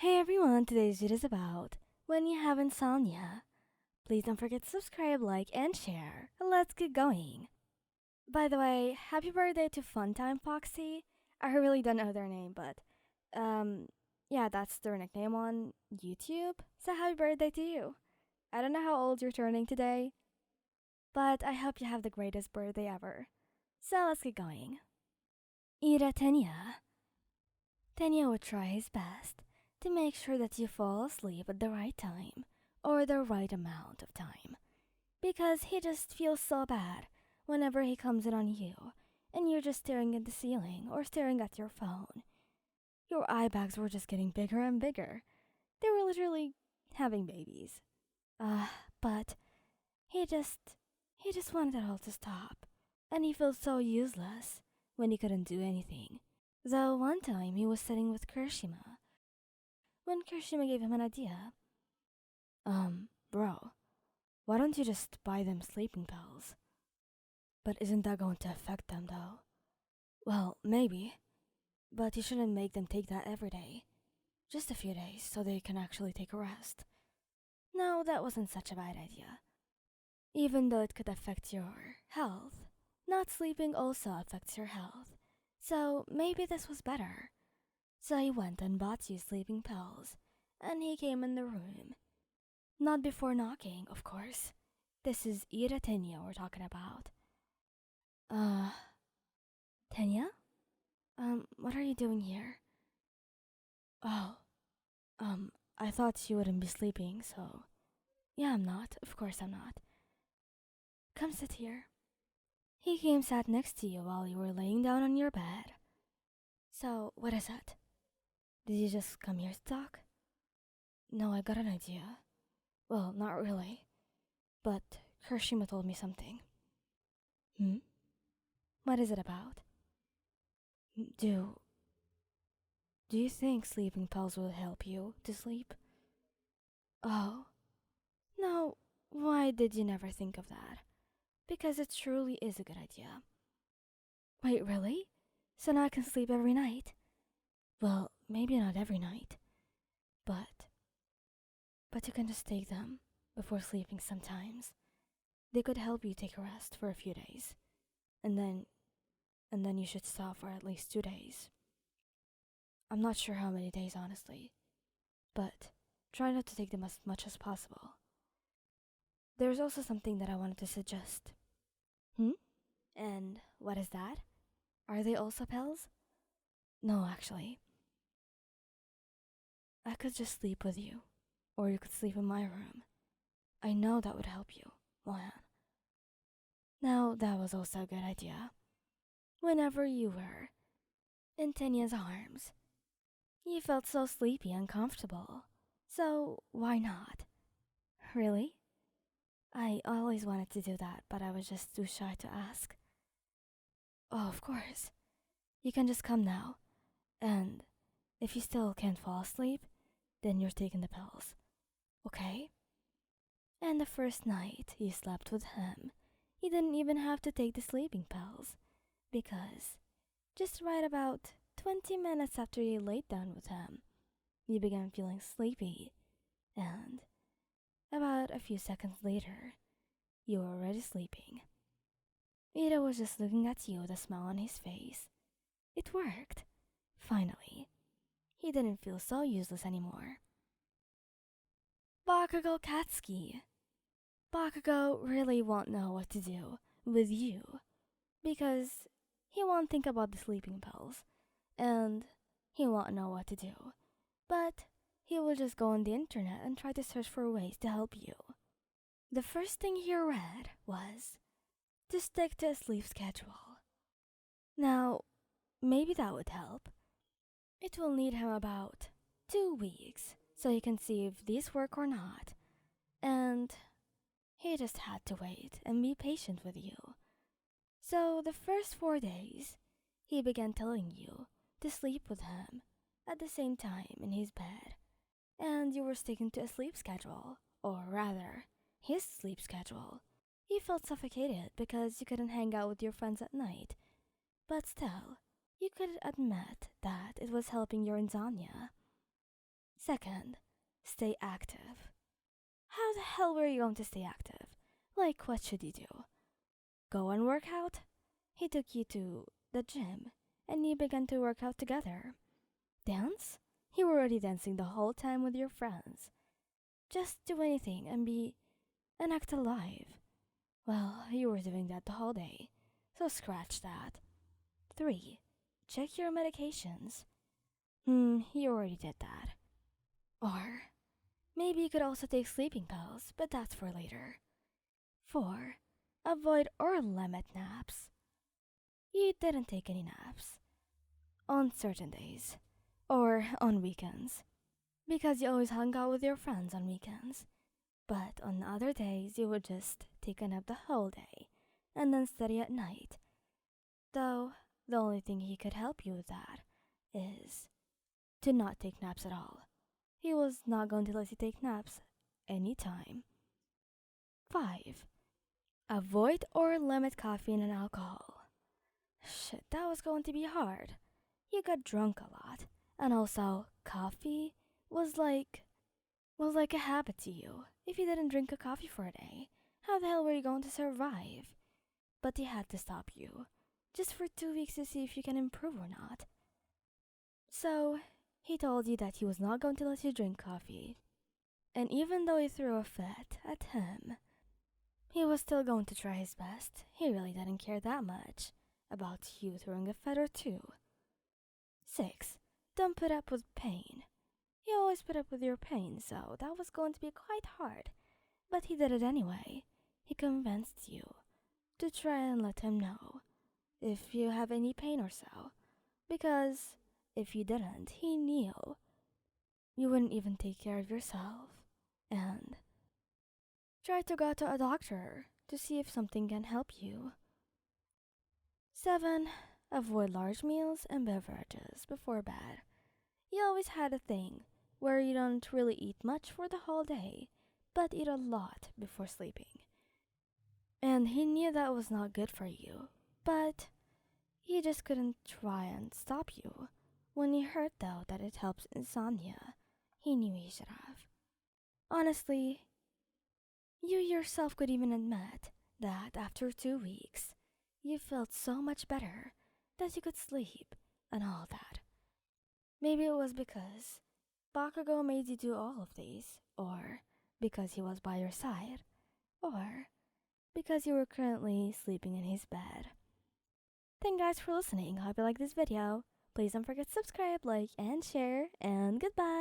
Hey everyone, today's video is about when you have insomnia. Please don't forget to subscribe, like, and share. Let's get going. By the way, happy birthday to Funtime Foxy. I really don't know their name, but yeah, that's their nickname on YouTube. So happy birthday to you. I don't know how old you're turning today, but I hope you have the greatest birthday ever. So let's get going. Iida Tenya. Tenya would try his best to make sure that you fall asleep at the right time or the right amount of time, because he just feels so bad whenever he comes in on you and you're just staring at the ceiling or staring at your phone. Your eye bags were just getting bigger and bigger. They were literally having babies. But he just he just wanted it all to stop, and he felt so useless when he couldn't do anything. Though one time he was sitting with Kirishima when Kirishima gave him an idea. Bro, why don't you just buy them sleeping pills? But isn't that going to affect them though? Well, maybe. But you shouldn't make them take that every day. Just a few days so they can actually take a rest. No, that wasn't such a bad idea. Even though it could affect your health, not sleeping also affects your health. So maybe this was better. So he went and bought you sleeping pills, and he came in the room. Not before knocking, of course. This is Iida Tenya we're talking about. Tenya? What are you doing here? Oh, I thought you wouldn't be sleeping, so... Yeah, I'm not. Of course I'm not. Come sit here. He came sat next to you while you were laying down on your bed. So, what is it? Did you just come here to talk? No, I got an idea. Well, not really. But Kirishima told me something. What is it about? Do you think sleeping pills will help you to sleep? Oh, no, why did you never think of that? Because it truly is a good idea. Wait, really? So now I can sleep every night? Well, maybe not every night, but you can just take them before sleeping sometimes. They could help you take a rest for a few days, and then you should stop for at least 2 days. I'm not sure how many days, honestly, but try not to take them as much as possible. There's also something that I wanted to suggest. And what is that? Are they also pills? No, actually. I could just sleep with you, or you could sleep in my room. I know that would help you, Mohan. Now, that was also a good idea. Whenever you were in Tenya's arms, you felt so sleepy and comfortable. So, why not? Really? I always wanted to do that, but I was just too shy to ask. Oh, of course. You can just come now. And if you still can't fall asleep, then you're taking the pills. Okay? And the first night you slept with him, you didn't even have to take the sleeping pills, because just right about 20 minutes after you laid down with him, you began feeling sleepy, and about a few seconds later, you were already sleeping. Ida was just looking at you with a smile on his face. It worked. Finally. He didn't feel so useless anymore. Bakugou Katsuki. Bakugou really won't know what to do with you, because he won't think about the sleeping pills, and he won't know what to do. But he will just go on the internet and try to search for ways to help you. The first thing he read was to stick to a sleep schedule. Now, maybe that would help. It will need him about 2 weeks so he can see if these work or not. And he just had to wait and be patient with you. So the first 4 days, he began telling you to sleep with him at the same time in his bed. And you were sticking to a sleep schedule, or rather, his sleep schedule. You felt suffocated because you couldn't hang out with your friends at night. But still, you could admit that it was helping your insomnia. Second, stay active. How the hell were you going to stay active? Like, what should you do? Go and work out? He took you to the gym, and you began to work out together. Dance? You were already dancing the whole time with your friends. Just do anything and act alive. Well, you were doing that the whole day, so scratch that. 3. Check your medications. You already did that. Or maybe you could also take sleeping pills, but that's for later. 4. Avoid or limit naps. You didn't take any naps. On certain days. Or on weekends. Because you always hung out with your friends on weekends. But on other days, you would just take a nap the whole day, and then study at night. Though, the only thing he could help you with that is to not take naps at all. He was not going to let you take naps anytime. 5. Avoid or limit caffeine and alcohol. Shit, that was going to be hard. You got drunk a lot, and also coffee was like a habit to you. If you didn't drink a coffee for a day, how the hell were you going to survive? But he had to stop you, just for 2 weeks to see if you can improve or not. So, he told you that he was not going to let you drink coffee. And even though you threw a fit at him, he was still going to try his best. He really didn't care that much about you throwing a fit or two. 6. Don't put up with pain. He always put up with your pain, so that was going to be quite hard. But he did it anyway. He convinced you to try and let him know if you have any pain or so. Because if you didn't, he knew you wouldn't even take care of yourself. And try to go to a doctor to see if something can help you. 7. Avoid large meals and beverages before bed. You always had a thing where you don't really eat much for the whole day, but eat a lot before sleeping. And he knew that was not good for you, but he just couldn't try and stop you. When he heard, though, that it helps insomnia, he knew he should have. Honestly, you yourself could even admit that after 2 weeks, you felt so much better that you could sleep and all that. Maybe it was because Bakugou made you do all of these, or because he was by your side, or because you were currently sleeping in his bed. Thank you guys for listening. Hope you like this video. Please don't forget to subscribe, like, and share, and goodbye!